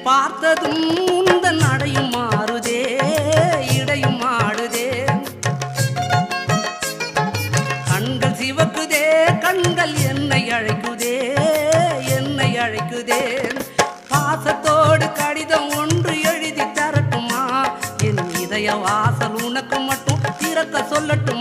பார்த்ததும் உந்தன் நடையும் மாறுதே இடையும் ஆடுதே கண்கள் சிவக்குதே கண்கள் என்னை அழைக்குதே என்னை அழைக்குதே பாசத்தோடு கடிதம் ஒன்று எழுதி தரட்டுமா என் இதய வாசல் உனக்கு மட்டும் திறக்க சொல்லட்டும்